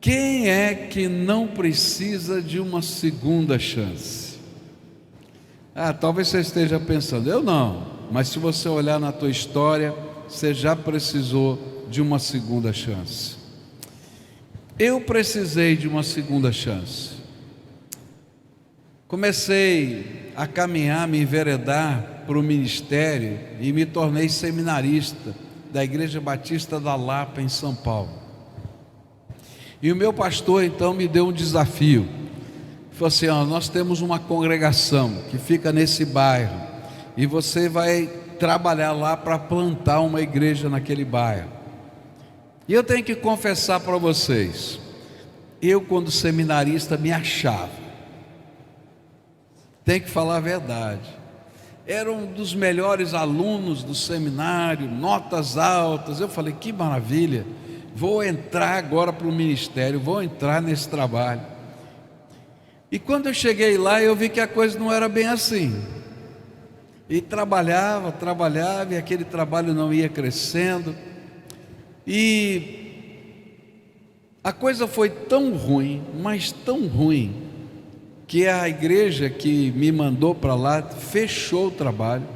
Quem é que não precisa de uma segunda chance? Talvez você esteja pensando, eu não, mas se você olhar na tua história, você já precisou de uma segunda chance. Eu precisei de uma segunda chance. Comecei a caminhar, me enveredar para o ministério e me tornei seminarista da Igreja Batista da Lapa, em São Paulo. E o meu pastor então me deu um desafio. Falou assim: nós temos uma congregação que fica nesse bairro e você vai trabalhar lá para plantar uma igreja naquele bairro. E eu tenho que confessar para vocês, eu quando seminarista me achava, tenho que falar a verdade, era um dos melhores alunos do seminário, notas altas. Eu falei: que maravilha, vou entrar agora para o ministério, vou entrar nesse trabalho. E quando eu cheguei lá, eu vi que a coisa não era bem assim. E trabalhava, e aquele trabalho não ia crescendo. E a coisa foi tão ruim, mas tão ruim, que a igreja que me mandou para lá fechou o trabalho.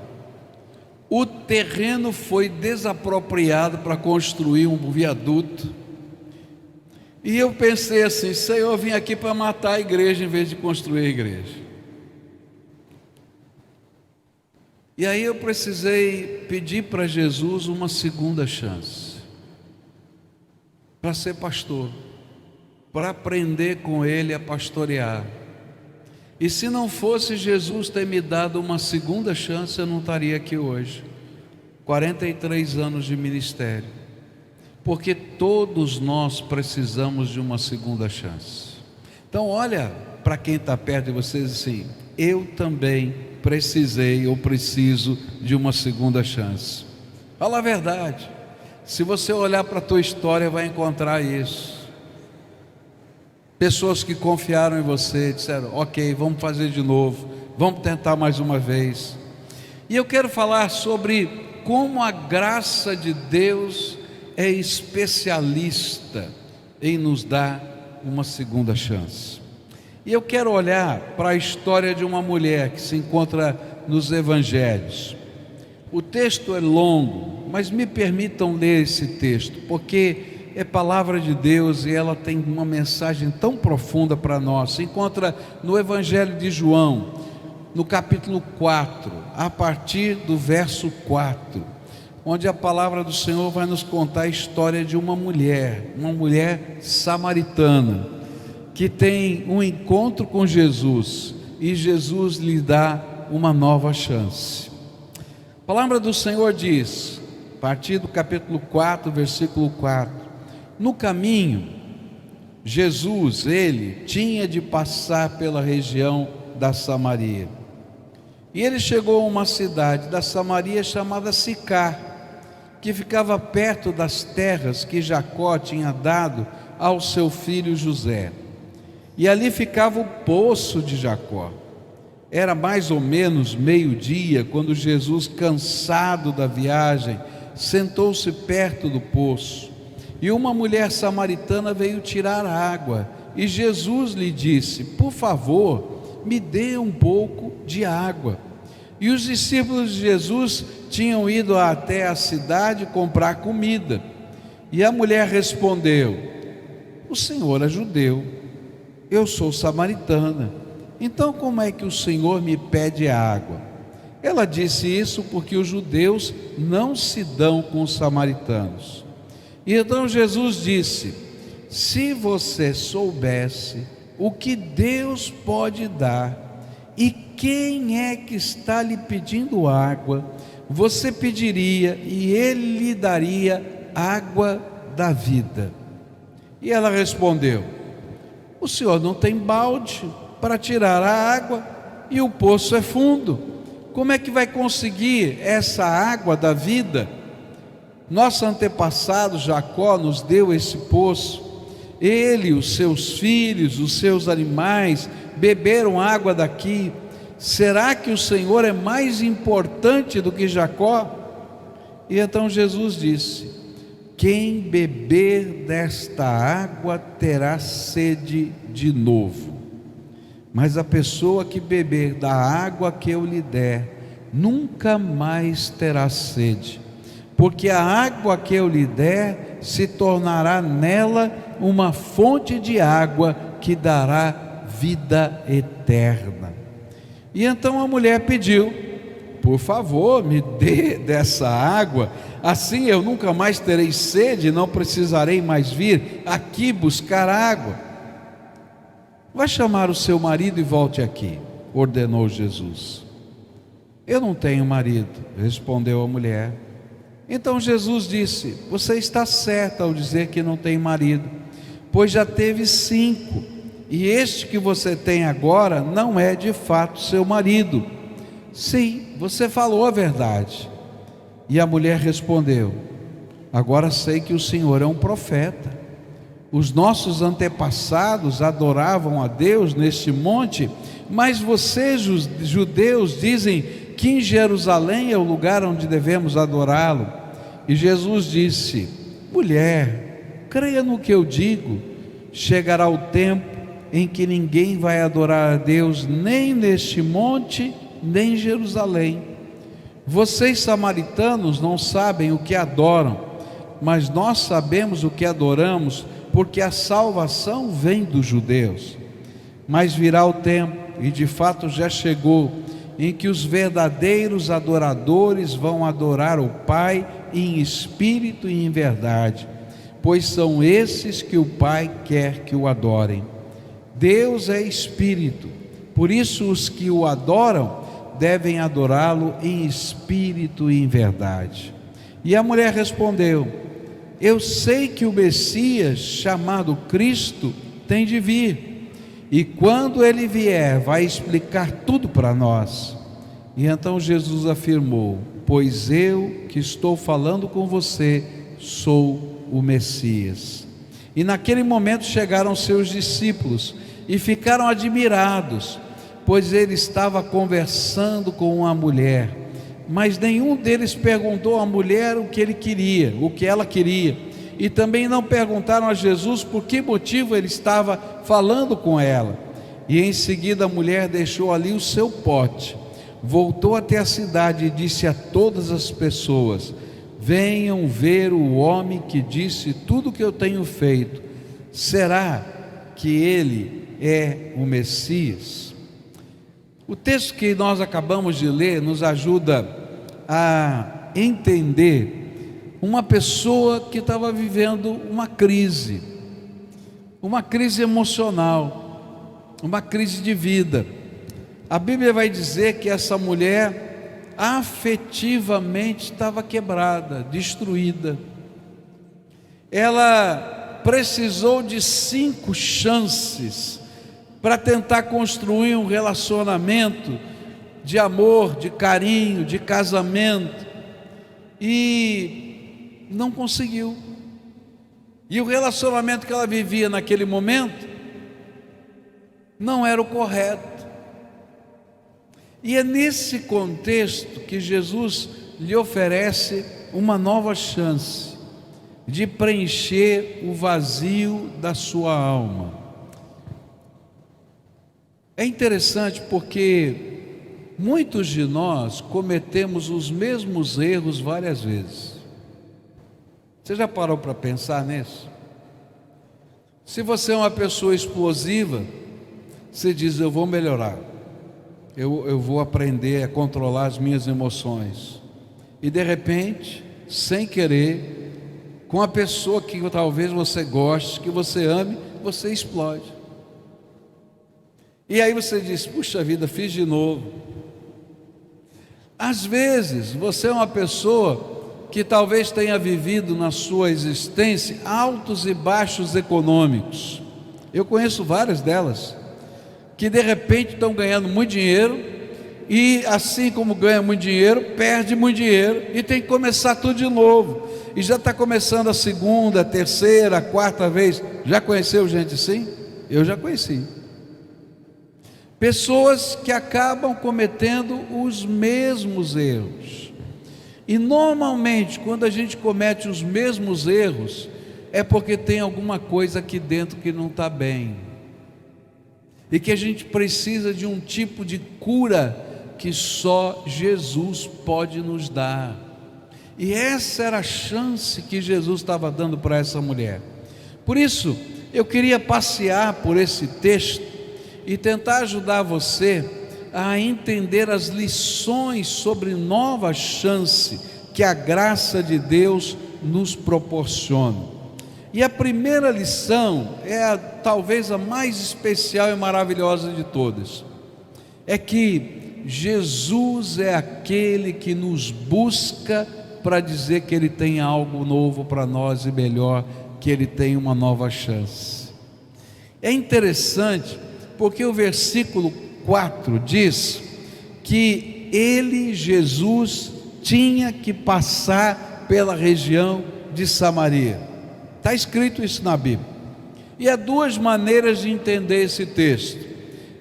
O terreno foi desapropriado para construir um viaduto. E eu pensei assim: Senhor, eu vim aqui para matar a igreja em vez de construir a igreja. E aí eu precisei pedir para Jesus uma segunda chance para ser pastor, para aprender com Ele a pastorear. E se não fosse Jesus ter me dado uma segunda chance, eu não estaria aqui hoje. 43 anos de ministério. Porque todos nós precisamos de uma segunda chance. Então olha para quem está perto de vocês assim: eu também precisei ou preciso de uma segunda chance. Fala a verdade. Se você olhar para a tua história, vai encontrar isso. Pessoas que confiaram em você, disseram: ok, vamos fazer de novo, vamos tentar mais uma vez. E eu quero falar sobre como a graça de Deus é especialista em nos dar uma segunda chance. E eu quero olhar para a história de uma mulher que se encontra nos evangelhos. O texto é longo, mas me permitam ler esse texto, porque é palavra de Deus e ela tem uma mensagem tão profunda para nós. Se encontra no Evangelho de João, no capítulo 4, a partir do verso 4, onde a palavra do Senhor vai nos contar a história de uma mulher samaritana, que tem um encontro com Jesus e Jesus lhe dá uma nova chance. A palavra do Senhor diz, a partir do capítulo 4, versículo 4: no caminho, Jesus, ele tinha de passar pela região da Samaria. E ele chegou a uma cidade da Samaria chamada Sicar, que ficava perto das terras que Jacó tinha dado ao seu filho José. E ali ficava o poço de Jacó. Era mais ou menos meio-dia, quando Jesus, cansado da viagem, sentou-se perto do poço. E uma mulher samaritana veio tirar água, e Jesus lhe disse: por favor, me dê um pouco de água. E os discípulos de Jesus tinham ido até a cidade comprar comida. E a mulher respondeu: o Senhor é judeu, eu sou samaritana, então como é que o Senhor me pede água? Ela disse isso porque os judeus não se dão com os samaritanos. E então Jesus disse: se você soubesse o que Deus pode dar e quem é que está lhe pedindo água, você pediria e ele lhe daria água da vida. E ela respondeu: o senhor não tem balde para tirar a água e o poço é fundo, como é que vai conseguir essa água da vida? Nosso antepassado Jacó nos deu esse poço, ele, os seus filhos, os seus animais beberam água daqui. Será que o Senhor é mais importante do que Jacó? E então Jesus disse: quem beber desta água terá sede de novo. Mas a pessoa que beber da água que eu lhe der, nunca mais terá sede, porque a água que eu lhe der se tornará nela uma fonte de água que dará vida eterna. E então a mulher pediu: por favor, me dê dessa água, assim eu nunca mais terei sede, não precisarei mais vir aqui buscar água. Vá chamar o seu marido e volte aqui, ordenou Jesus. Eu não tenho marido, respondeu a mulher. Então Jesus disse: você está certa ao dizer que não tem marido, pois já teve 5, e este que você tem agora não é de fato seu marido. Sim, você falou a verdade. E a mulher respondeu: agora sei que o Senhor é um profeta. Os nossos antepassados adoravam a Deus neste monte, mas vocês, judeus, dizem que em Jerusalém é o lugar onde devemos adorá-lo. E Jesus disse: mulher, creia no que eu digo, chegará o tempo em que ninguém vai adorar a Deus nem neste monte, nem em Jerusalém. Vocês samaritanos não sabem o que adoram, mas nós sabemos o que adoramos, porque a salvação vem dos judeus. Mas virá o tempo, e de fato já chegou, em que os verdadeiros adoradores vão adorar o Pai em espírito e em verdade, pois são esses que o Pai quer que o adorem. Deus é espírito, por isso os que o adoram devem adorá-lo em espírito e em verdade. E a mulher respondeu: eu sei que o Messias, chamado Cristo, tem de vir, e quando ele vier, vai explicar tudo para nós. E então Jesus afirmou: pois eu que estou falando com você, sou o Messias. E naquele momento chegaram seus discípulos, e ficaram admirados, pois ele estava conversando com uma mulher, mas nenhum deles perguntou à mulher o que ela queria, e também não perguntaram a Jesus por que motivo ele estava falando com ela. E em seguida a mulher deixou ali o seu pote, voltou até a cidade e disse a todas as pessoas: venham ver o homem que disse tudo o que eu tenho feito. Será que ele é o Messias? O texto que nós acabamos de ler nos ajuda a entender uma pessoa que estava vivendo uma crise emocional, uma crise de vida. A Bíblia vai dizer que essa mulher afetivamente estava quebrada, destruída. Ela precisou de 5 chances para tentar construir um relacionamento de amor, de carinho, de casamento, e não conseguiu. E o relacionamento que ela vivia naquele momento não era o correto. E é nesse contexto que Jesus lhe oferece uma nova chance de preencher o vazio da sua alma. É interessante porque muitos de nós cometemos os mesmos erros várias vezes. Você já parou para pensar nisso? Se você é uma pessoa explosiva, você diz: eu vou melhorar, eu vou aprender a controlar as minhas emoções. E de repente, sem querer, com a pessoa que talvez você goste, que você ame, você explode. E aí você diz: puxa vida, fiz de novo. Às vezes você é uma pessoa que talvez tenha vivido na sua existência altos e baixos econômicos. Eu conheço várias delas, que de repente estão ganhando muito dinheiro, e assim como ganha muito dinheiro, perde muito dinheiro, e tem que começar tudo de novo, e já está começando a segunda, a terceira, a quarta vez. Já conheceu gente assim? Eu já conheci. Pessoas que acabam cometendo os mesmos erros. E normalmente, quando a gente comete os mesmos erros, é porque tem alguma coisa aqui dentro que não está bem, e que a gente precisa de um tipo de cura que só Jesus pode nos dar. E essa era a chance que Jesus estava dando para essa mulher. Por isso, eu queria passear por esse texto e tentar ajudar você a entender as lições sobre nova chance que a graça de Deus nos proporciona. E a primeira lição talvez a mais especial e maravilhosa de todas, é que Jesus é aquele que nos busca para dizer que Ele tem algo novo para nós e melhor, que Ele tem uma nova chance. É interessante porque o versículo 4 diz que Ele, Jesus, tinha que passar pela região de Samaria. Está escrito isso na Bíblia. E há duas maneiras de entender esse texto.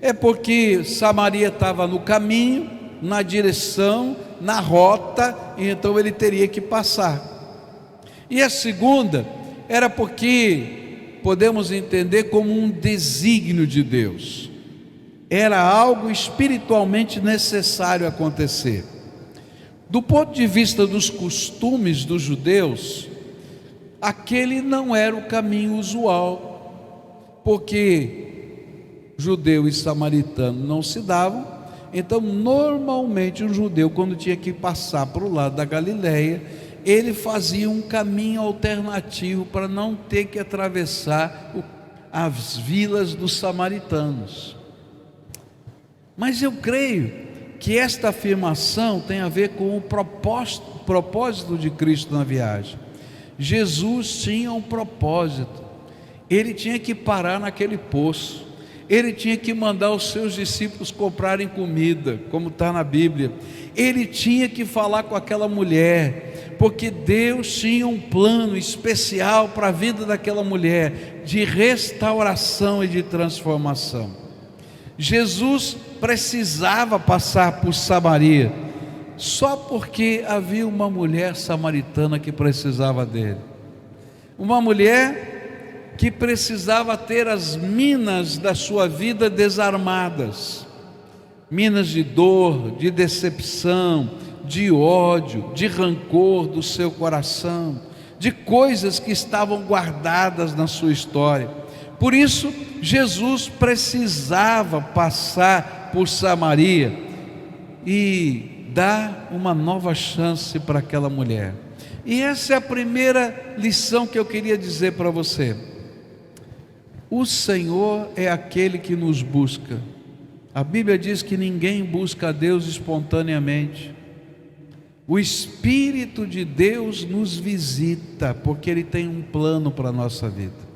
É porque Samaria estava no caminho, na direção, na rota, e então ele teria que passar. E a segunda era porque podemos entender como um desígnio de Deus. Era algo espiritualmente necessário acontecer. Do ponto de vista dos costumes dos judeus, aquele não era o caminho usual, porque judeu e samaritano não se davam. Então normalmente um judeu, quando tinha que passar para o lado da Galileia, ele fazia um caminho alternativo para não ter que atravessar as vilas dos samaritanos. Mas eu creio que esta afirmação tem a ver com o propósito de Cristo na viagem. Jesus tinha um propósito. Ele tinha que parar naquele poço. Ele tinha que mandar os seus discípulos comprarem comida, como está na Bíblia. Ele tinha que falar com aquela mulher, porque Deus tinha um plano especial para a vida daquela mulher, de restauração e de transformação. Jesus precisava passar por Samaria, só porque havia uma mulher samaritana que precisava dele. Uma mulher que precisava ter as minas da sua vida desarmadas, minas de dor, de decepção, de ódio, de rancor do seu coração, de coisas que estavam guardadas na sua história. Por isso, Jesus precisava passar por Samaria e dar uma nova chance para aquela mulher. E essa é a primeira lição que eu queria dizer para você. O Senhor é aquele que nos busca. A Bíblia diz que ninguém busca a Deus espontaneamente. O Espírito de Deus nos visita, porque Ele tem um plano para a nossa vida.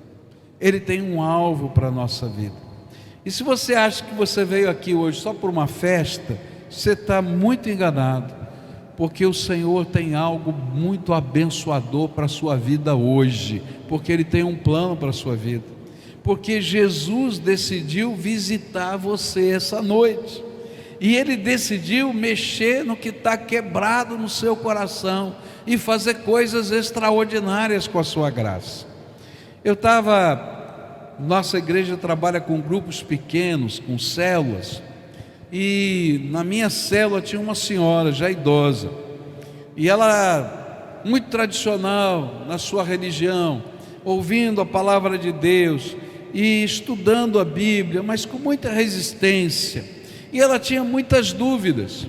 Ele tem um alvo para a nossa vida. E se você acha que você veio aqui hoje só por uma festa, você está muito enganado, porque o Senhor tem algo muito abençoador para a sua vida hoje, porque Ele tem um plano para a sua vida. Porque Jesus decidiu visitar você essa noite, e Ele decidiu mexer no que está quebrado no seu coração, e fazer coisas extraordinárias com a sua graça. Nossa igreja trabalha com grupos pequenos, com células, e na minha célula tinha uma senhora já idosa, e ela muito tradicional na sua religião, ouvindo a palavra de Deus e estudando a Bíblia, mas com muita resistência, e ela tinha muitas dúvidas.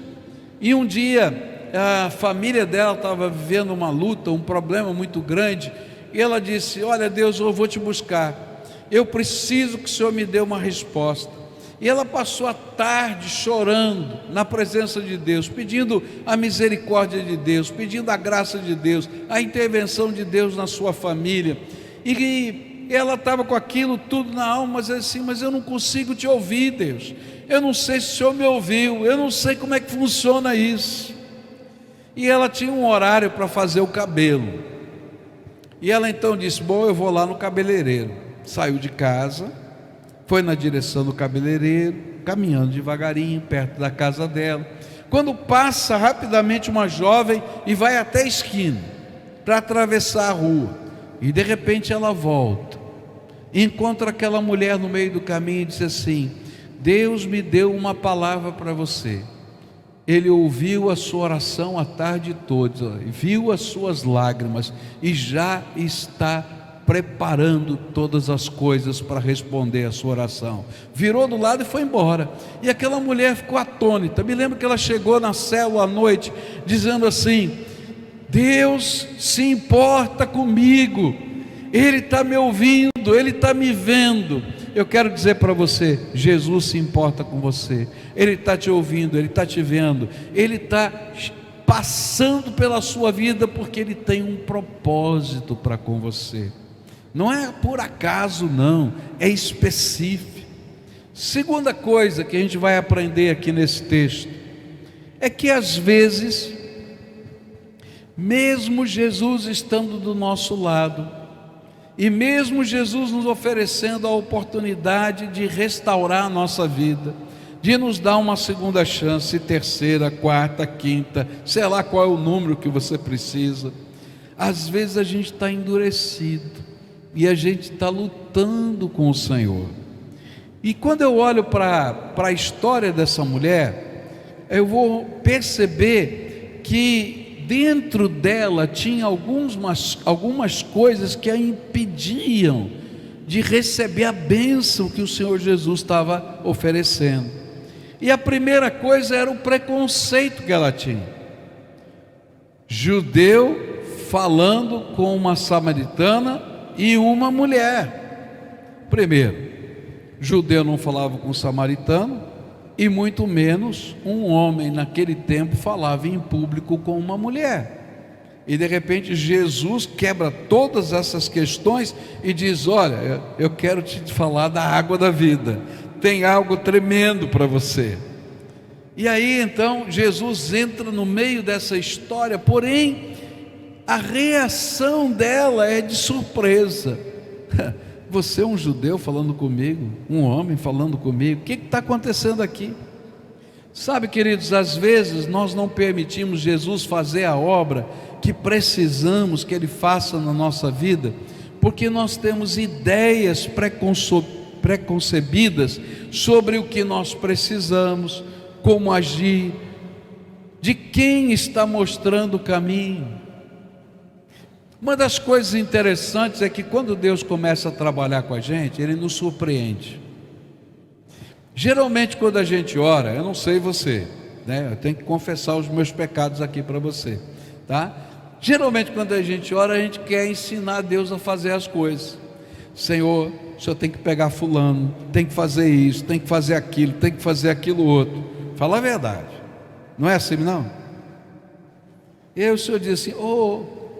E um dia a família dela estava vivendo uma luta, um problema muito grande, e ela disse: olha Deus, eu vou te buscar, eu preciso que o Senhor me dê uma resposta. E ela passou a tarde chorando na presença de Deus, pedindo a misericórdia de Deus, pedindo a graça de Deus, a intervenção de Deus na sua família. E ela estava com aquilo tudo na alma, mas assim: mas eu não consigo te ouvir, Deus, eu não sei se o Senhor me ouviu, eu não sei como é que funciona isso. E ela tinha um horário para fazer o cabelo, e ela então disse: bom, eu vou lá no cabeleireiro. Saiu de casa, foi na direção do cabeleireiro, caminhando devagarinho, perto da casa dela. quando passa rapidamente uma jovem e vai até a esquina para atravessar a rua, e de repente ela volta, encontra aquela mulher no meio do caminho e diz assim: Deus me deu uma palavra para você. Ele ouviu a sua oração a tarde toda, viu as suas lágrimas e já está preparando todas as coisas para responder a sua oração. Virou do lado e foi embora. E aquela mulher ficou atônita. Me lembro que ela chegou na célula à noite dizendo assim: Deus se importa comigo, Ele está me ouvindo, Ele está me vendo. Eu quero dizer para você, Jesus se importa com você, Ele está te ouvindo, Ele está te vendo, Ele está passando pela sua vida, porque Ele tem um propósito para com você. Não é por acaso não, é específico. Segunda coisa que a gente vai aprender aqui nesse texto, é que às vezes, mesmo Jesus estando do nosso lado, e mesmo Jesus nos oferecendo a oportunidade de restaurar a nossa vida, de nos dar uma segunda chance, terceira, quarta, quinta, sei lá qual é o número que você precisa, às vezes a gente está endurecido, e a gente está lutando com o Senhor. E quando eu olho para a história dessa mulher, eu vou perceber que dentro dela tinha algumas coisas que a impediam de receber a bênção que o Senhor Jesus estava oferecendo. E a primeira coisa era o preconceito que ela tinha. Judeu falando com uma samaritana e uma mulher. Primeiro, judeu não falava com samaritano, e muito menos um homem naquele tempo falava em público com uma mulher. E de repente Jesus quebra todas essas questões e diz: olha, eu quero te falar da água da vida, tem algo tremendo para você. E aí então Jesus entra no meio dessa história, porém a reação dela é de surpresa. Você é um judeu falando comigo, um homem falando comigo, o que está acontecendo aqui? Sabe, queridos, às vezes nós não permitimos Jesus fazer a obra que precisamos que Ele faça na nossa vida, porque nós temos ideias preconcebidas sobre o que nós precisamos, como agir, de quem está mostrando o caminho. Uma das coisas interessantes é que quando Deus começa a trabalhar com a gente, Ele nos surpreende. Geralmente quando a gente ora, eu não sei você, né? Eu tenho que confessar os meus pecados aqui para você, tá? Geralmente quando a gente ora, a gente quer ensinar Deus a fazer as coisas. Senhor, o Senhor tem que pegar fulano, tem que fazer isso, tem que fazer aquilo, tem que fazer aquilo outro. Fala a verdade, não é assim não? E aí o Senhor diz assim: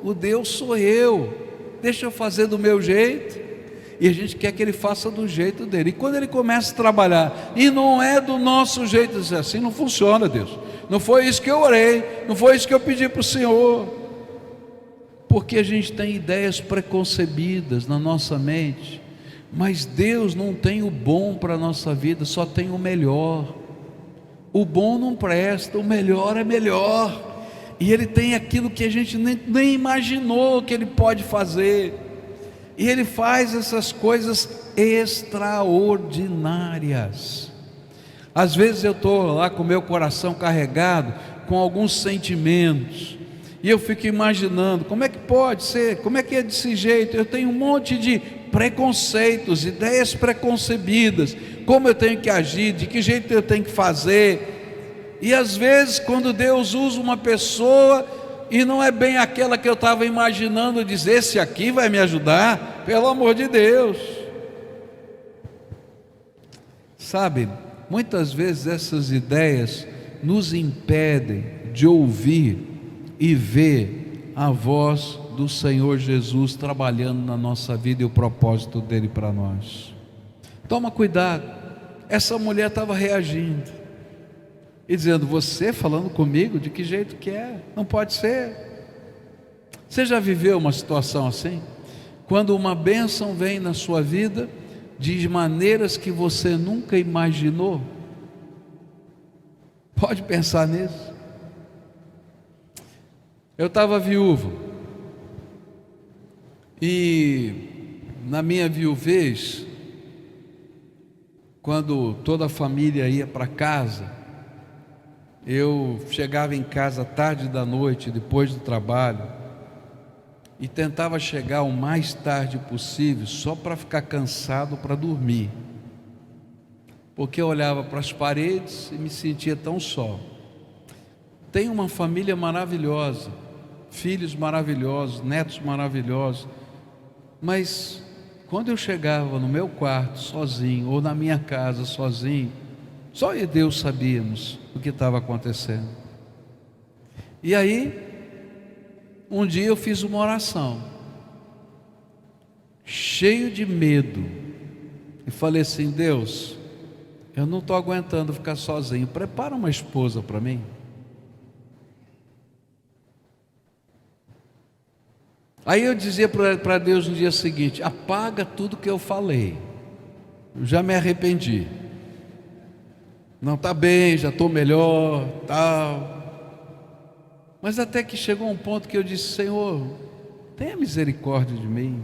o Deus sou eu, deixa eu fazer do meu jeito. E a gente quer que Ele faça do jeito dele. E quando Ele começa a trabalhar e não é do nosso jeito, diz assim: não funciona, Deus, não foi isso que eu orei, não foi isso que eu pedi para o Senhor. Porque a gente tem ideias preconcebidas na nossa mente, mas Deus não tem o bom para a nossa vida, só tem o melhor. O bom não presta, o melhor é melhor. E Ele tem aquilo que a gente nem imaginou que Ele pode fazer. E Ele faz essas coisas extraordinárias. Às vezes eu estou lá com o meu coração carregado com alguns sentimentos, e eu fico imaginando, como é que pode ser, como é que é desse jeito? Eu tenho um monte de preconceitos, ideias preconcebidas, como eu tenho que agir, de que jeito eu tenho que fazer. E às vezes quando Deus usa uma pessoa e não é bem aquela que eu estava imaginando, dizer: esse aqui vai me ajudar, pelo amor de Deus. Sabe, muitas vezes essas ideias nos impedem de ouvir e ver a voz do Senhor Jesus trabalhando na nossa vida e o propósito dele para nós. Toma cuidado. Essa mulher estava reagindo e dizendo: você falando comigo, de que jeito que é? Não pode ser. Você já viveu uma situação assim? Quando uma bênção vem na sua vida de maneiras que você nunca imaginou? Pode pensar nisso. Eu estava viúvo, e na minha viuvez, quando toda a família ia para casa, eu chegava em casa tarde da noite, depois do trabalho, e tentava chegar o mais tarde possível, só para ficar cansado para dormir, porque eu olhava para as paredes e me sentia tão só. Tenho uma família maravilhosa, filhos maravilhosos, netos maravilhosos, mas quando eu chegava no meu quarto sozinho, ou na minha casa sozinho, só eu e Deus sabíamos o que estava acontecendo. E aí, um dia eu fiz uma oração, cheio de medo, e falei assim: Deus, eu não estou aguentando ficar sozinho, prepara uma esposa para mim. Aí eu dizia para Deus no dia seguinte: apaga tudo que eu falei, eu já me arrependi, não está bem, já estou melhor, tal. Mas até que chegou um ponto que eu disse: Senhor, tenha misericórdia de mim.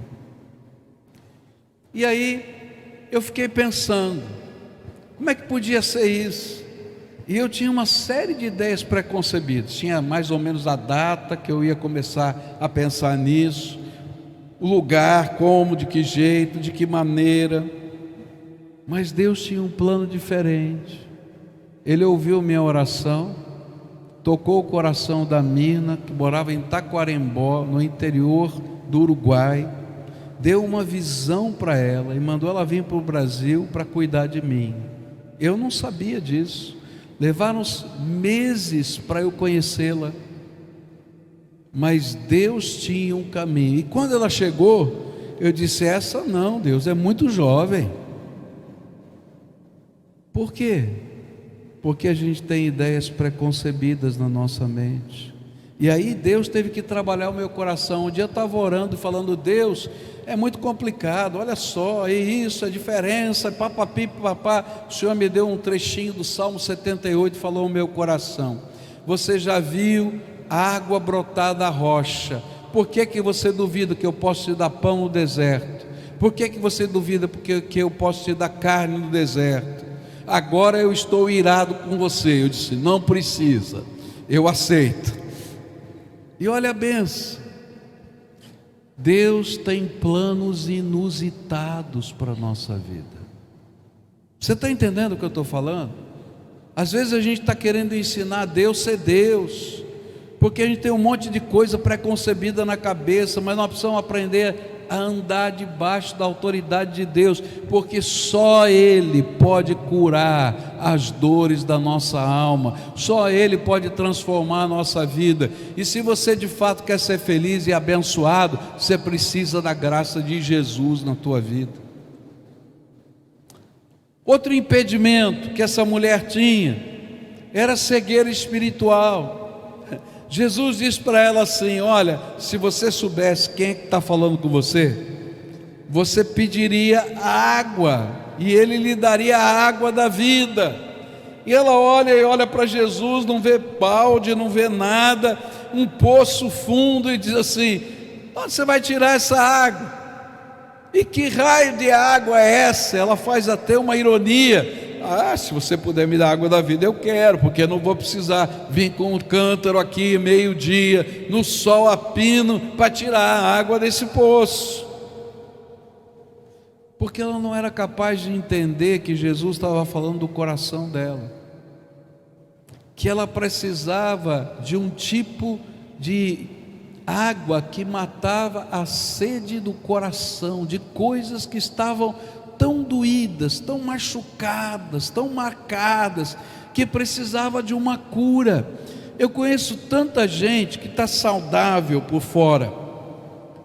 E aí eu fiquei pensando, como é que podia ser isso? E eu tinha uma série de ideias preconcebidas, tinha mais ou menos a data que eu ia começar a pensar nisso, o lugar, como, de que jeito, de que maneira. Mas Deus tinha um plano diferente. Ele ouviu minha oração, tocou o coração da Mirna, que morava em Taquarembó, no interior do Uruguai, deu uma visão para ela e mandou ela vir para o Brasil para cuidar de mim. Eu não sabia disso. Levaram meses para eu conhecê-la, mas Deus tinha um caminho. E quando ela chegou, eu disse: essa não, Deus, é muito jovem. Por quê? Porque a gente tem ideias preconcebidas na nossa mente. E aí Deus teve que trabalhar o meu coração. Um dia eu estava orando e falando: Deus, é muito complicado, olha só, é isso, é diferença, papapi, papá. O Senhor me deu um trechinho do Salmo 78 e falou ao meu coração: você já viu água brotar da rocha? Por que você duvida que eu posso te dar pão no deserto? Por que você duvida que eu posso te dar carne no deserto? Agora eu estou irado com você. Eu disse: não precisa, eu aceito. E olha a benção, Deus tem planos inusitados para a nossa vida. Você está entendendo o que eu estou falando? Às vezes a gente está querendo ensinar Deus a ser Deus, porque a gente tem um monte de coisa preconcebida na cabeça, mas nós precisamos aprender a andar debaixo da autoridade de Deus, porque só Ele pode curar as dores da nossa alma, só Ele pode transformar a nossa vida. E se você de fato quer ser feliz e abençoado, você precisa da graça de Jesus na tua vida. Outro impedimento que essa mulher tinha era cegueira espiritual. Jesus disse para ela assim: olha, se você soubesse quem é que está falando com você, você pediria água e Ele lhe daria a água da vida. E ela olha para Jesus, não vê balde, não vê nada, um poço fundo, e diz assim: onde você vai tirar essa água? E que raio de água é essa? Ela faz até uma ironia: se você puder me dar água da vida, eu quero, porque eu não vou precisar vir com um cântaro aqui meio-dia, no sol a pino, para tirar a água desse poço. Porque ela não era capaz de entender que Jesus estava falando do coração dela, que ela precisava de um tipo de água que matava a sede do coração, de coisas que estavam tão doídas, tão machucadas, tão marcadas, que precisava de uma cura. Eu conheço tanta gente que está saudável por fora,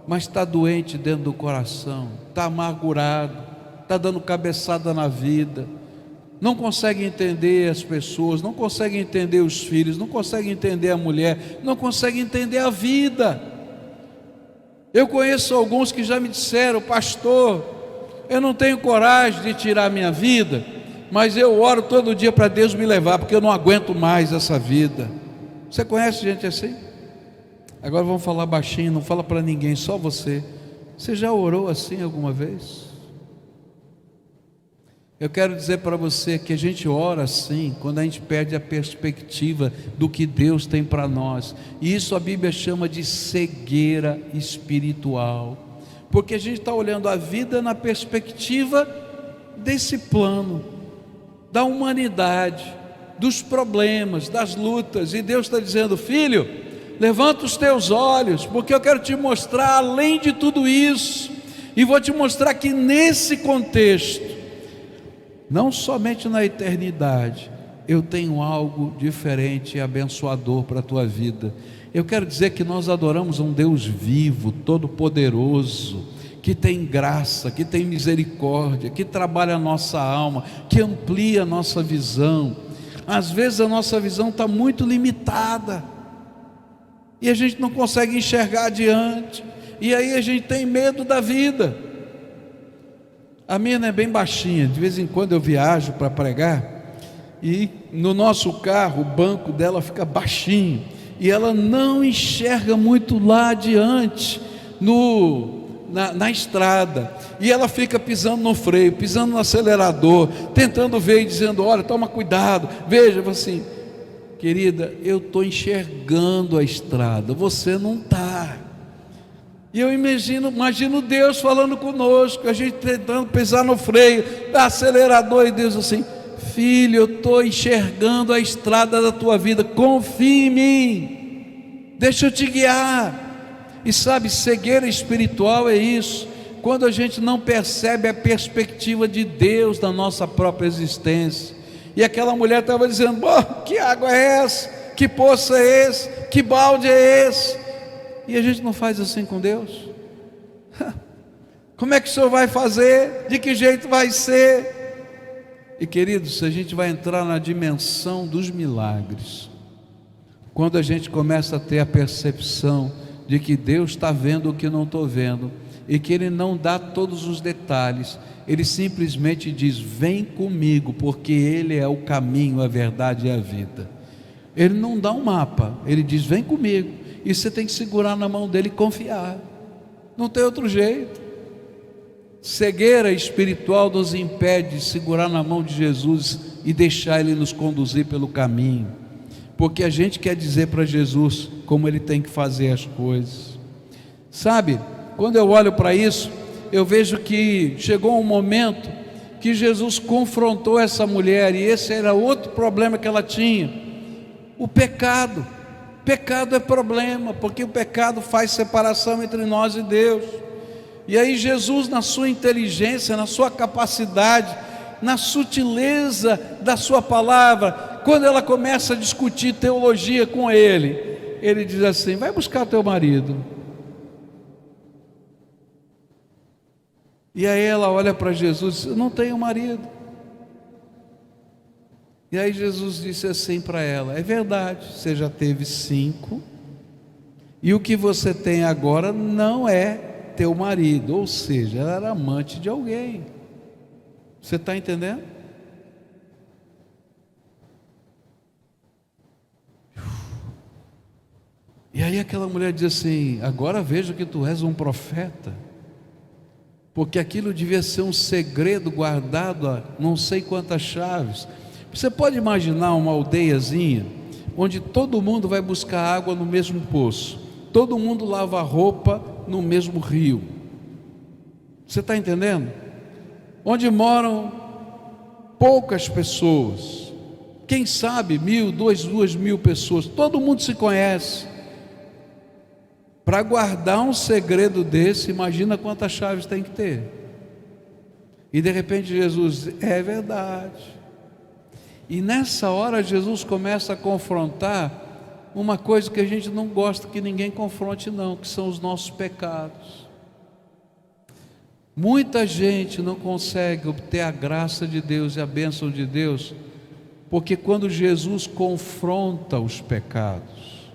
mas está doente dentro do coração, está amargurado, está dando cabeçada na vida, não consegue entender as pessoas, não consegue entender os filhos, não consegue entender a mulher, não consegue entender a vida. Eu conheço alguns que já me disseram: pastor, eu não tenho coragem de tirar minha vida, mas eu oro todo dia para Deus me levar, porque eu não aguento mais essa vida. Você conhece gente assim? Agora vamos falar baixinho, não fala para ninguém, só você. Você já orou assim alguma vez? Eu quero dizer para você que a gente ora assim quando a gente perde a perspectiva do que Deus tem para nós. E isso a Bíblia chama de cegueira espiritual, porque a gente está olhando a vida na perspectiva desse plano, da humanidade, dos problemas, das lutas. E Deus está dizendo: filho, levanta os teus olhos, porque eu quero te mostrar além de tudo isso, e vou te mostrar que nesse contexto, não somente na eternidade, eu tenho algo diferente e abençoador para a tua vida. Eu quero dizer que nós adoramos um Deus vivo, todo-poderoso, que tem graça, que tem misericórdia, que trabalha a nossa alma, que amplia a nossa visão. Às vezes a nossa visão está muito limitada, e a gente não consegue enxergar adiante, e aí a gente tem medo da vida. A minha é bem baixinha, de vez em quando eu viajo para pregar, e no nosso carro o banco dela fica baixinho, e ela não enxerga muito lá adiante, na estrada, e ela fica pisando no freio, pisando no acelerador, tentando ver e dizendo: olha, toma cuidado, veja. Assim, querida, eu estou enxergando a estrada, você não está. E eu imagino Deus falando conosco, a gente tentando pisar no freio, acelerador, e Deus assim: filho, eu estou enxergando a estrada da tua vida, confia em mim, deixa eu te guiar. E sabe, cegueira espiritual é isso, quando a gente não percebe a perspectiva de Deus na nossa própria existência. E aquela mulher estava dizendo: que água é essa? Que poço é esse? Que balde é esse? E a gente não faz assim com Deus. Como é que o Senhor vai fazer? De que jeito vai ser? E queridos, a gente vai entrar na dimensão dos milagres quando a gente começa a ter a percepção de que Deus está vendo o que não estou vendo, e que Ele não dá todos os detalhes, Ele simplesmente diz: vem comigo, porque Ele é o caminho, a verdade e a vida. Ele não dá um mapa, Ele diz: vem comigo, e você tem que segurar na mão dele e confiar, não tem outro jeito. Cegueira espiritual nos impede de segurar na mão de Jesus e deixar Ele nos conduzir pelo caminho, porque a gente quer dizer para Jesus como Ele tem que fazer as coisas. Sabe, quando eu olho para isso, eu vejo que chegou um momento que Jesus confrontou essa mulher, e esse era outro problema que ela tinha: o pecado. Pecado é problema, porque o pecado faz separação entre nós e Deus. E aí Jesus, na sua inteligência, na sua capacidade, na sutileza da sua palavra, quando ela começa a discutir teologia com ele diz assim: vai buscar teu marido. E aí ela olha para Jesus e diz: eu não tenho marido. E aí Jesus disse assim para ela: é verdade, você já teve 5, e o que você tem agora não é teu marido. Ou seja, ela era amante de alguém. Você está entendendo? E aí aquela mulher diz assim: agora vejo que tu és um profeta, porque aquilo devia ser um segredo guardado a não sei quantas chaves. Você pode imaginar uma aldeiazinha onde todo mundo vai buscar água no mesmo poço, todo mundo lava roupa no mesmo rio. Você está entendendo? Onde moram poucas pessoas, quem sabe 1.000, 2.000 pessoas, todo mundo se conhece. Para guardar um segredo desse, imagina quantas chaves tem que ter. E de repente Jesus diz: é verdade. E nessa hora Jesus começa a confrontar uma coisa que a gente não gosta que ninguém confronte não, que são os nossos pecados. Muita gente não consegue obter a graça de Deus e a bênção de Deus, porque quando Jesus confronta os pecados,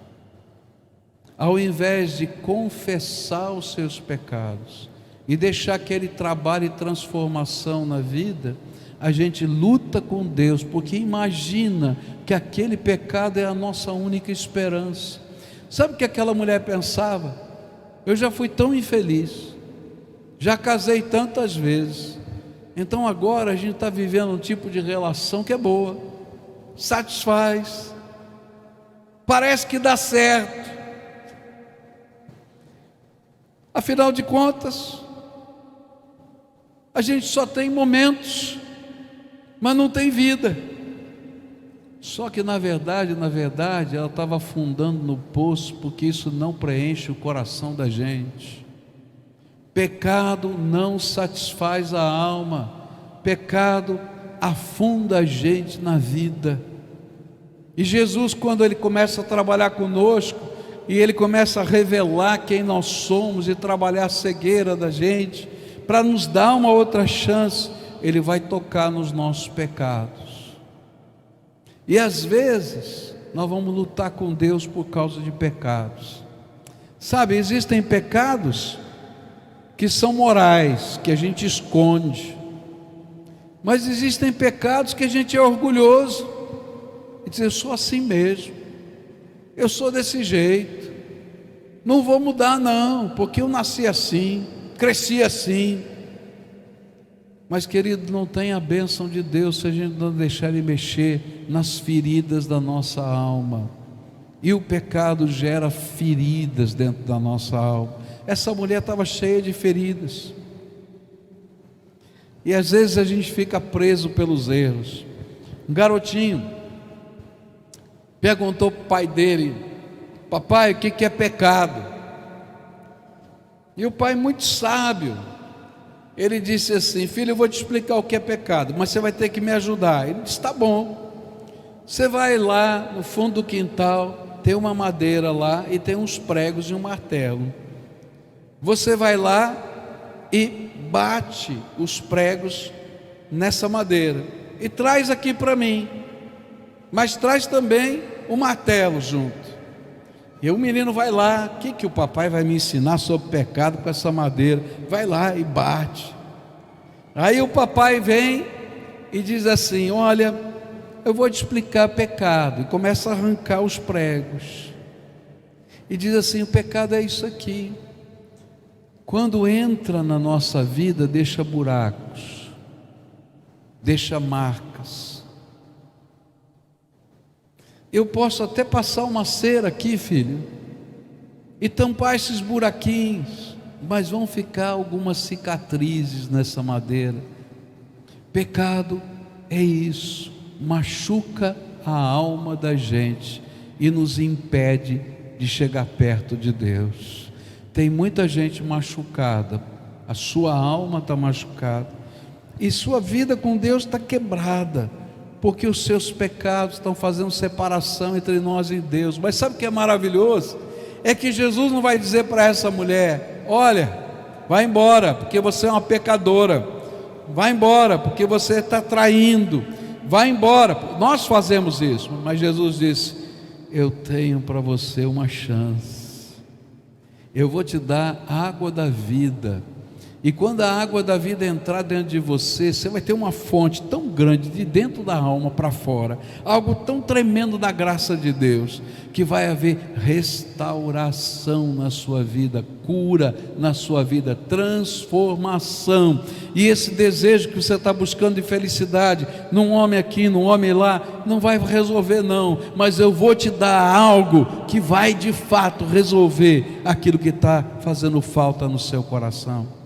ao invés de confessar os seus pecados e deixar que Ele trabalhe transformação na vida, a gente luta com Deus, porque imagina que aquele pecado é a nossa única esperança. Sabe o que aquela mulher pensava? Eu já fui tão infeliz, já casei tantas vezes, então agora a gente está vivendo um tipo de relação que é boa, satisfaz, parece que dá certo. Afinal de contas, a gente só tem momentos, mas não tem vida. Só que na verdade, ela estava afundando no poço, porque isso não preenche o coração da gente. Pecado não satisfaz a alma, pecado afunda a gente na vida. E Jesus, quando Ele começa a trabalhar conosco, e Ele começa a revelar quem nós somos e trabalhar a cegueira da gente, para nos dar uma outra chance, Ele vai tocar nos nossos pecados. E às vezes nós vamos lutar com Deus por causa de pecados. Sabe, existem pecados que são morais, que a gente esconde, mas existem pecados que a gente é orgulhoso e diz: eu sou assim mesmo, eu sou desse jeito, não vou mudar não, porque eu nasci assim, cresci assim. Mas querido, não tem a bênção de Deus se a gente não deixar Ele mexer nas feridas da nossa alma. E o pecado gera feridas dentro da nossa alma. Essa mulher estava cheia de feridas, e às vezes a gente fica preso pelos erros. Um garotinho perguntou para o pai dele: papai, o que é pecado? E o pai, muito sábio, ele disse assim: filho, eu vou te explicar o que é pecado, mas você vai ter que me ajudar. Ele disse: tá bom. Você vai lá no fundo do quintal, tem uma madeira lá e tem uns pregos e um martelo. Você vai lá e bate os pregos nessa madeira e traz aqui para mim, mas traz também o martelo junto. E o menino vai lá: o que o papai vai me ensinar sobre pecado com essa madeira? Vai lá e bate. Aí o papai vem e diz assim: olha, eu vou te explicar pecado. E começa a arrancar os pregos e diz assim: o pecado é isso aqui. Quando entra na nossa vida, deixa buracos, deixa marcas. Eu posso até passar uma cera aqui, filho, e tampar esses buraquinhos, mas vão ficar algumas cicatrizes nessa madeira. Pecado é isso, machuca a alma da gente e nos impede de chegar perto de Deus. Tem muita gente machucada, a sua alma está machucada, e sua vida com Deus está quebrada, porque os seus pecados estão fazendo separação entre nós e Deus. Mas sabe o que é maravilhoso? É que Jesus não vai dizer para essa mulher: olha, vai embora, porque você é uma pecadora, vai embora, porque você está traindo, vai embora. Nós fazemos isso, mas Jesus disse: eu tenho para você uma chance. Eu vou te dar a água da vida, e quando a água da vida entrar dentro de você, você vai ter uma fonte tão grande de dentro da alma para fora, algo tão tremendo da graça de Deus, que vai haver restauração na sua vida, cura na sua vida, transformação. E esse desejo que você está buscando de felicidade, num homem aqui, num homem lá, não vai resolver não, mas eu vou te dar algo que vai de fato resolver aquilo que está fazendo falta no seu coração.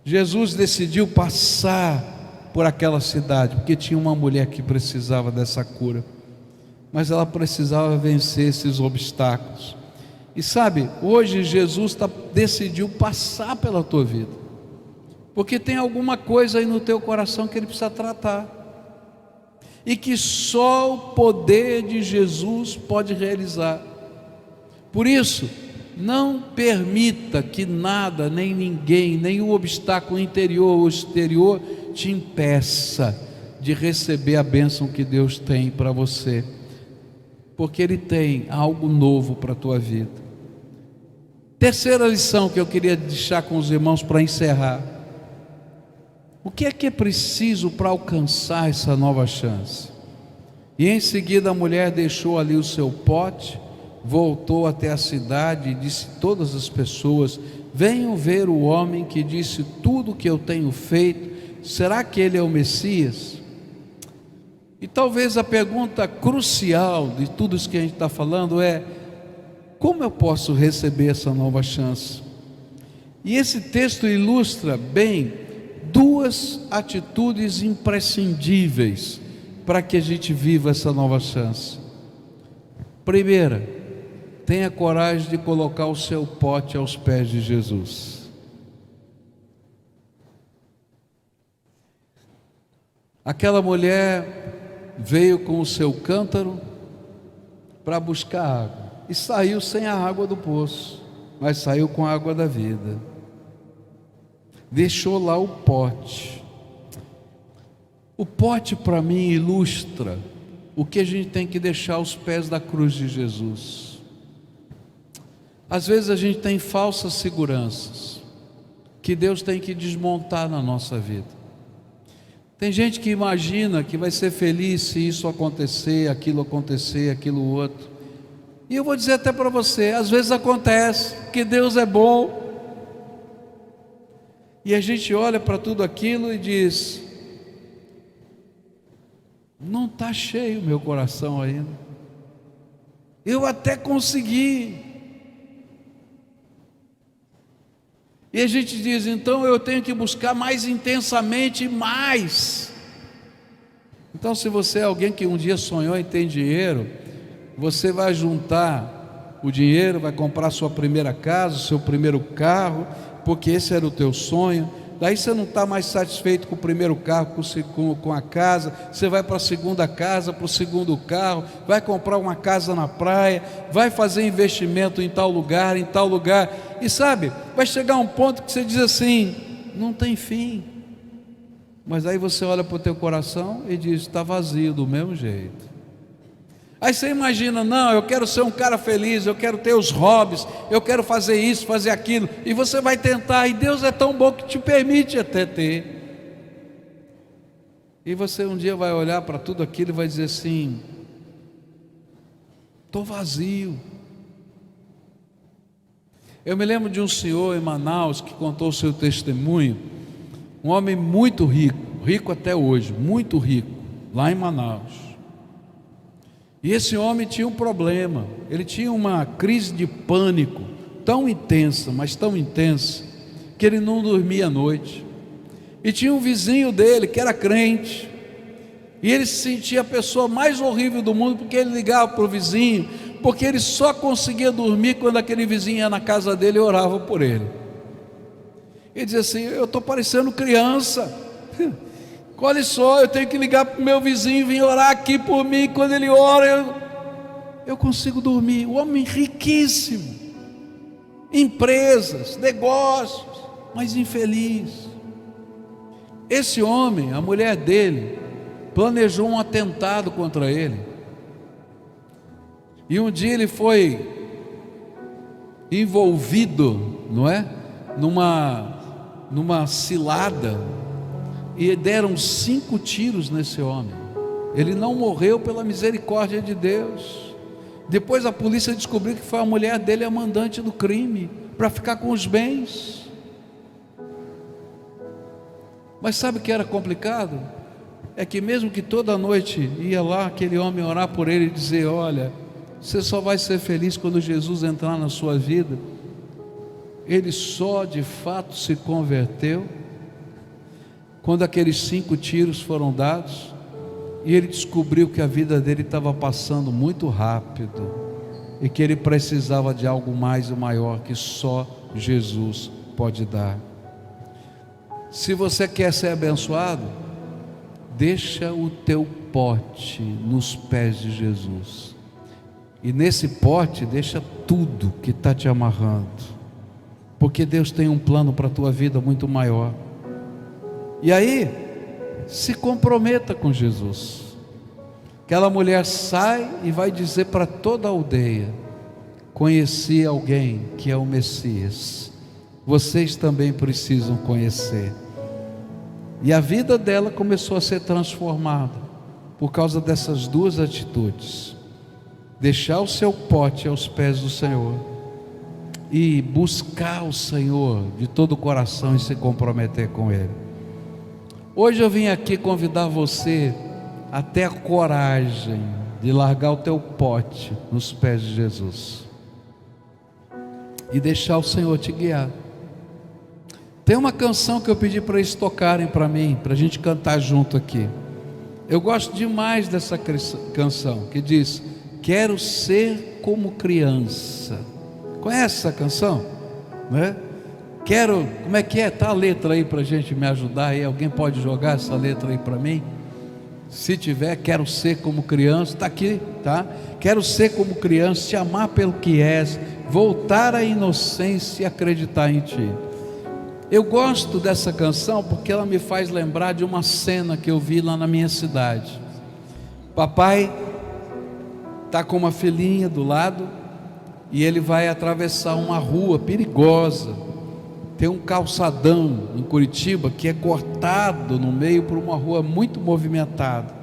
Jesus decidiu passar por aquela cidade, porque tinha uma mulher que precisava dessa cura, mas ela precisava vencer esses obstáculos. E sabe, hoje Jesus decidiu passar pela tua vida, porque tem alguma coisa aí no teu coração que Ele precisa tratar, e que só o poder de Jesus pode realizar. Por isso, não permita que nada, nem ninguém, nenhum obstáculo interior ou exterior te impeça de receber a bênção que Deus tem para você, porque Ele tem algo novo para a tua vida. Terceira lição que eu queria deixar com os irmãos para encerrar: o que é preciso para alcançar essa nova chance? E em seguida a mulher deixou ali o seu pote, voltou até a cidade e disse a todas as pessoas: venham ver o homem que disse tudo o que eu tenho feito, será que ele é o Messias? E talvez a pergunta crucial de tudo isso que a gente está falando é: como eu posso receber essa nova chance? E esse texto ilustra bem duas atitudes imprescindíveis para que a gente viva essa nova chance. Primeira, tenha coragem de colocar o seu pote aos pés de Jesus. Aquela mulher veio com o seu cântaro para buscar água e saiu sem a água do poço, mas saiu com a água da vida. Deixou lá o pote. O pote para mim ilustra o que a gente tem que deixar aos pés da cruz de Jesus. Às vezes a gente tem falsas seguranças que Deus tem que desmontar na nossa vida. Tem gente que imagina que vai ser feliz se isso acontecer, aquilo outro. E eu vou dizer até para você, às vezes acontece, que Deus é bom. E a gente olha para tudo aquilo e diz: não está cheio o meu coração ainda. Eu até consegui. E a gente diz: então eu tenho que buscar mais intensamente mais. Então, se você é alguém que um dia sonhou em ter dinheiro, você vai juntar o dinheiro, vai comprar sua primeira casa, o seu primeiro carro, porque esse era o teu sonho. Daí você não está mais satisfeito com o primeiro carro, com a casa, você vai para a segunda casa, para o segundo carro, vai comprar uma casa na praia, vai fazer investimento em tal lugar, e sabe, vai chegar um ponto que você diz assim: não tem fim. Mas aí você olha para o teu coração e diz: está vazio do mesmo jeito. Aí você imagina: não, eu quero ser um cara feliz, eu quero ter os hobbies, eu quero fazer isso, fazer aquilo, e você vai tentar, e Deus é tão bom que te permite até ter. E você um dia vai olhar para tudo aquilo e vai dizer assim: estou vazio. Eu me lembro de um senhor em Manaus que contou o seu testemunho, um homem muito rico, rico até hoje, muito rico, lá em Manaus. E esse homem tinha um problema, ele tinha uma crise de pânico tão intensa, mas tão intensa, que ele não dormia à noite. E tinha um vizinho dele que era crente, e ele se sentia a pessoa mais horrível do mundo, porque ele ligava para o vizinho, porque ele só conseguia dormir quando aquele vizinho ia na casa dele e orava por ele. Ele dizia assim: eu estou parecendo criança. Olha só, eu tenho que ligar para o meu vizinho vir orar aqui por mim. Quando ele ora, eu consigo dormir. O homem riquíssimo, empresas, negócios, mas infeliz. Esse homem, a mulher dele, planejou um atentado contra ele. E um dia ele foi envolvido, não é? Numa cilada. E deram 5 tiros nesse homem. Ele não morreu pela misericórdia de Deus. Depois a polícia descobriu que foi a mulher dele a mandante do crime, para ficar com os bens. Mas sabe o que era complicado? É que mesmo que toda noite ia lá aquele homem orar por ele e dizer: olha, você só vai ser feliz quando Jesus entrar na sua vida, ele só de fato se converteu quando aqueles 5 tiros foram dados, e ele descobriu que a vida dele estava passando muito rápido, e que ele precisava de algo mais e maior que só Jesus pode dar. Se você quer ser abençoado, deixa o teu pote nos pés de Jesus, e nesse pote deixa tudo que está te amarrando, porque Deus tem um plano para a tua vida muito maior. E aí, se comprometa com Jesus. Aquela mulher sai e vai dizer para toda a aldeia: conheci alguém que é o Messias. Vocês também precisam conhecer. E a vida dela começou a ser transformada por causa dessas duas atitudes: deixar o seu pote aos pés do Senhor e buscar o Senhor de todo o coração e se comprometer com Ele. Hoje eu vim aqui convidar você a ter a coragem de largar o teu pote nos pés de Jesus e deixar o Senhor te guiar. Tem uma canção que eu pedi para eles tocarem para mim, para a gente cantar junto aqui. Eu gosto demais dessa canção, que diz: quero ser como criança. Conhece essa canção? Né? Quero, como é que é? Tá a letra aí para a gente me ajudar aí. Alguém pode jogar essa letra aí para mim? Se tiver, quero ser como criança. Está aqui, tá? Quero ser como criança, te amar pelo que és, voltar à inocência e acreditar em ti. Eu gosto dessa canção porque ela me faz lembrar de uma cena que eu vi lá na minha cidade. Papai está com uma filhinha do lado e ele vai atravessar uma rua perigosa. Tem um calçadão em Curitiba que é cortado no meio por uma rua muito movimentada.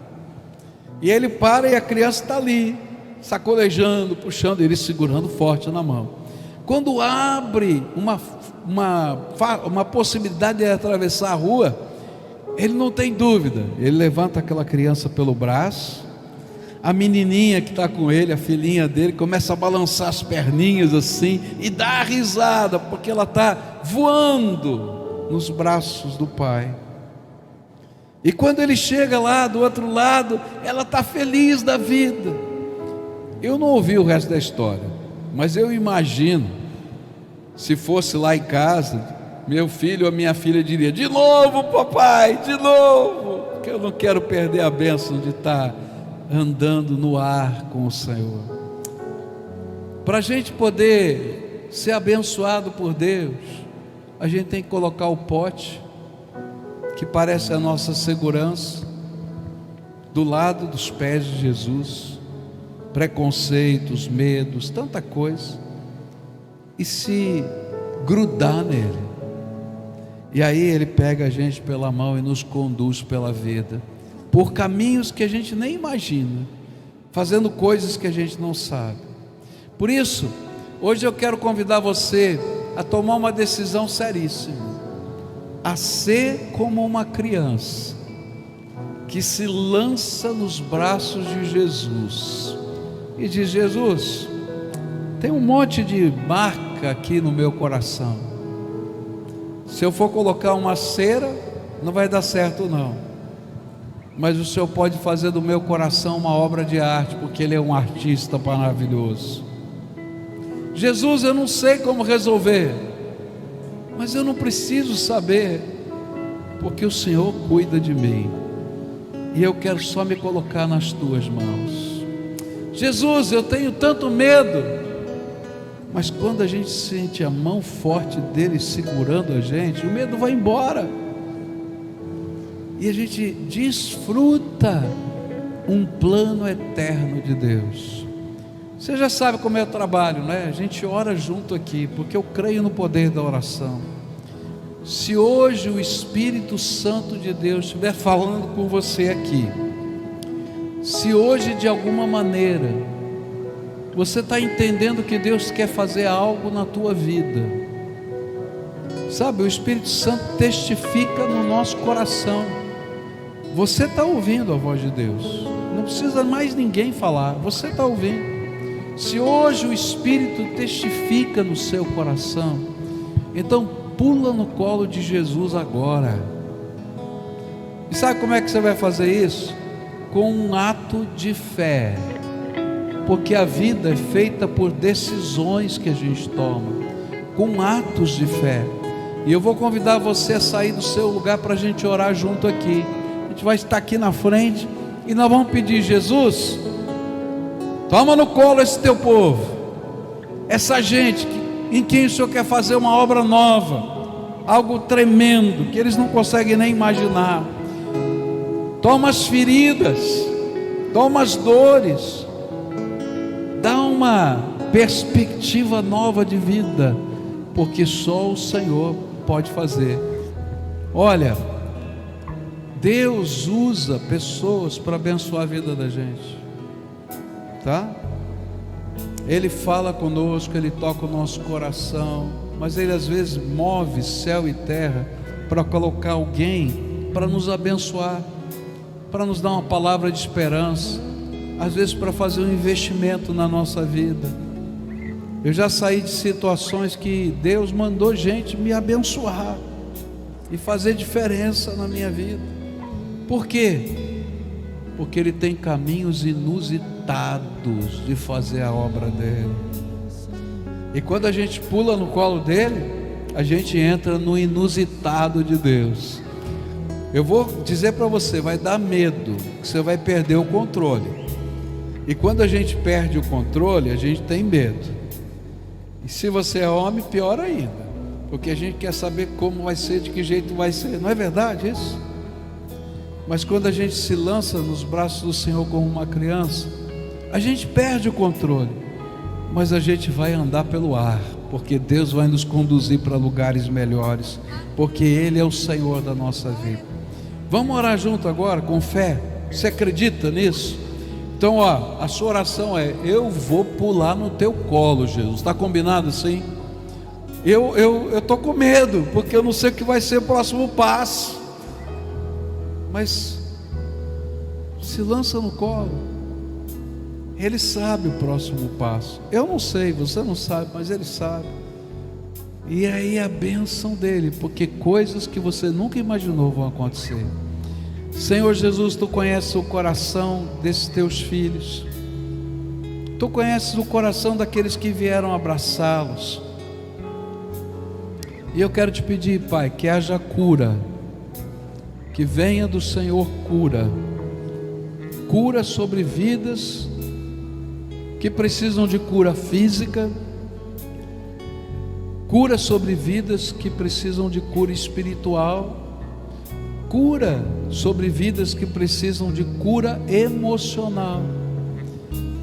E ele para e a criança está ali, sacolejando, puxando, ele segurando forte na mão. Quando abre uma possibilidade de atravessar a rua, ele não tem dúvida, ele levanta aquela criança pelo braço, a menininha que está com ele, a filhinha dele, começa a balançar as perninhas assim, e dá a risada, porque ela está voando nos braços do pai. E quando ele chega lá do outro lado, ela está feliz da vida. Eu não ouvi o resto da história, mas eu imagino, se fosse lá em casa, meu filho ou minha filha diria: de novo papai, de novo, porque eu não quero perder a bênção de estar andando no ar com o Senhor. Para a gente poder ser abençoado por Deus, a gente tem que colocar o pote, que parece a nossa segurança, do lado dos pés de Jesus. Preconceitos, medos, tanta coisa, e se grudar nele, e aí ele pega a gente pela mão e nos conduz pela vida, por caminhos que a gente nem imagina, fazendo coisas que a gente não sabe. Por isso, hoje eu quero convidar você a tomar uma decisão seríssima, a ser como uma criança que se lança nos braços de Jesus e diz: Jesus, tem um monte de marca aqui no meu coração. Se eu for colocar uma cera, não vai dar certo não. Mas o Senhor pode fazer do meu coração uma obra de arte, porque Ele é um artista maravilhoso. Jesus, eu não sei como resolver, mas eu não preciso saber, porque o Senhor cuida de mim, e eu quero só me colocar nas Tuas mãos. Jesus, eu tenho tanto medo, mas quando a gente sente a mão forte dele segurando a gente, o medo vai embora, e a gente desfruta um plano eterno de Deus. Você já sabe como é o trabalho, né? A gente ora junto aqui, porque eu creio no poder da oração. Se hoje o Espírito Santo de Deus estiver falando com você aqui, se hoje de alguma maneira você está entendendo que Deus quer fazer algo na tua vida, sabe, o Espírito Santo testifica no nosso coração. Você está ouvindo a voz de Deus, não precisa mais ninguém falar, você está ouvindo. Se hoje o Espírito testifica no seu coração, então pula no colo de Jesus agora. E sabe como é que você vai fazer isso? Com um ato de fé, porque a vida é feita por decisões que a gente toma, com atos de fé. E eu vou convidar você a sair do seu lugar para a gente orar junto aqui. A gente vai estar aqui na frente e nós vamos pedir: Jesus, toma no colo esse teu povo, essa gente em quem o Senhor quer fazer uma obra nova, algo tremendo que eles não conseguem nem imaginar. Toma as feridas, toma as dores, dá uma perspectiva nova de vida, porque só o Senhor pode fazer. Olha, Deus usa pessoas para abençoar a vida da gente, tá? Ele fala conosco, Ele toca o nosso coração, mas Ele às vezes move céu e terra para colocar alguém para nos abençoar, para nos dar uma palavra de esperança, às vezes para fazer um investimento na nossa vida. Eu já saí de situações que Deus mandou gente me abençoar e fazer diferença na minha vida. Por quê? Porque Ele tem caminhos inusitados de fazer a obra dele. E quando a gente pula no colo dele, a gente entra no inusitado de Deus. Eu vou dizer para você, vai dar medo, que você vai perder o controle. E quando a gente perde o controle, a gente tem medo. E se você é homem, pior ainda, porque a gente quer saber como vai ser, de que jeito vai ser. Não é verdade isso? Mas quando a gente se lança nos braços do Senhor como uma criança, a gente perde o controle, mas a gente vai andar pelo ar, porque Deus vai nos conduzir para lugares melhores, porque Ele é o Senhor da nossa vida. Vamos orar junto agora com fé? Você acredita nisso? Então, ó, a sua oração é: eu vou pular no teu colo, Jesus. Está combinado assim? Eu estou com medo, porque eu não sei o que vai ser o próximo passo. Mas se lança no colo. Ele sabe o próximo passo. Eu não sei, você não sabe, mas Ele sabe. E aí a bênção dele, porque coisas que você nunca imaginou vão acontecer. Senhor Jesus, Tu conheces o coração desses Teus filhos. Tu conheces o coração daqueles que vieram abraçá-los. E eu quero Te pedir, Pai, que haja cura, que venha do Senhor cura sobre vidas que precisam de cura física, cura sobre vidas que precisam de cura espiritual, cura sobre vidas que precisam de cura emocional.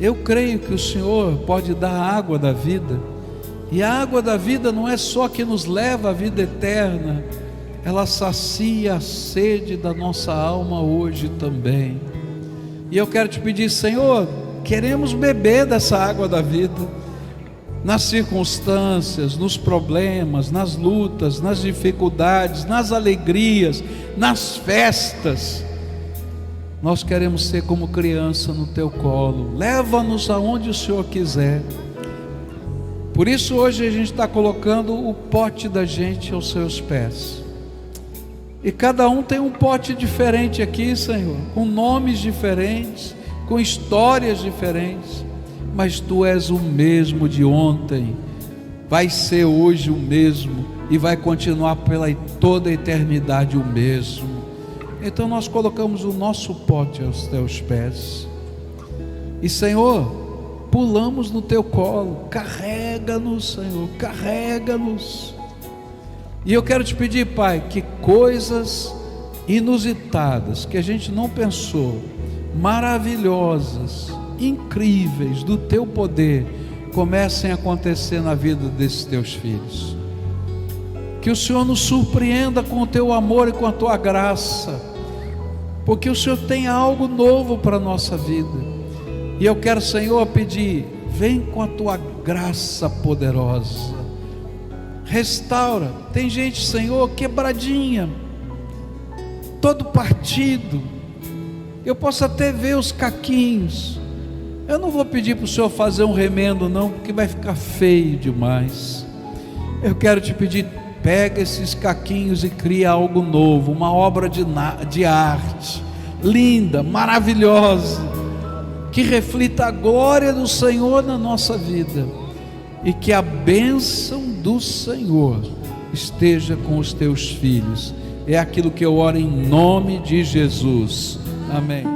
Eu creio que o Senhor pode dar a água da vida, e a água da vida não é só que nos leva à vida eterna, ela sacia a sede da nossa alma hoje também. E eu quero Te pedir, Senhor, queremos beber dessa água da vida, nas circunstâncias, nos problemas, nas lutas, nas dificuldades, nas alegrias, nas festas. Nós queremos ser como criança no Teu colo. Leva-nos aonde o Senhor quiser. Por isso hoje a gente está colocando o pote da gente aos Seus pés. E cada um tem um pote diferente aqui, Senhor, com nomes diferentes, com histórias diferentes, mas Tu és o mesmo de ontem, vai ser hoje o mesmo e vai continuar pela toda a eternidade o mesmo. Então nós colocamos o nosso pote aos Teus pés e, Senhor, pulamos no Teu colo. Carrega-nos, Senhor, carrega-nos. E eu quero Te pedir, Pai, que coisas inusitadas, que a gente não pensou, maravilhosas, incríveis do Teu poder, comecem a acontecer na vida desses Teus filhos. Que o Senhor nos surpreenda com o Teu amor e com a Tua graça, porque o Senhor tem algo novo para a nossa vida. E eu quero, Senhor, pedir: vem com a Tua graça poderosa, restaura. Tem gente, Senhor, quebradinha, todo partido. Eu posso até ver os caquinhos. Eu não vou pedir para o Senhor fazer um remendo não, porque vai ficar feio demais. Eu quero Te pedir: pega esses caquinhos e cria algo novo, uma obra de arte, linda, maravilhosa, que reflita a glória do Senhor na nossa vida, e que a bênção do Senhor esteja com os Teus filhos. É aquilo que eu oro em nome de Jesus. Amém.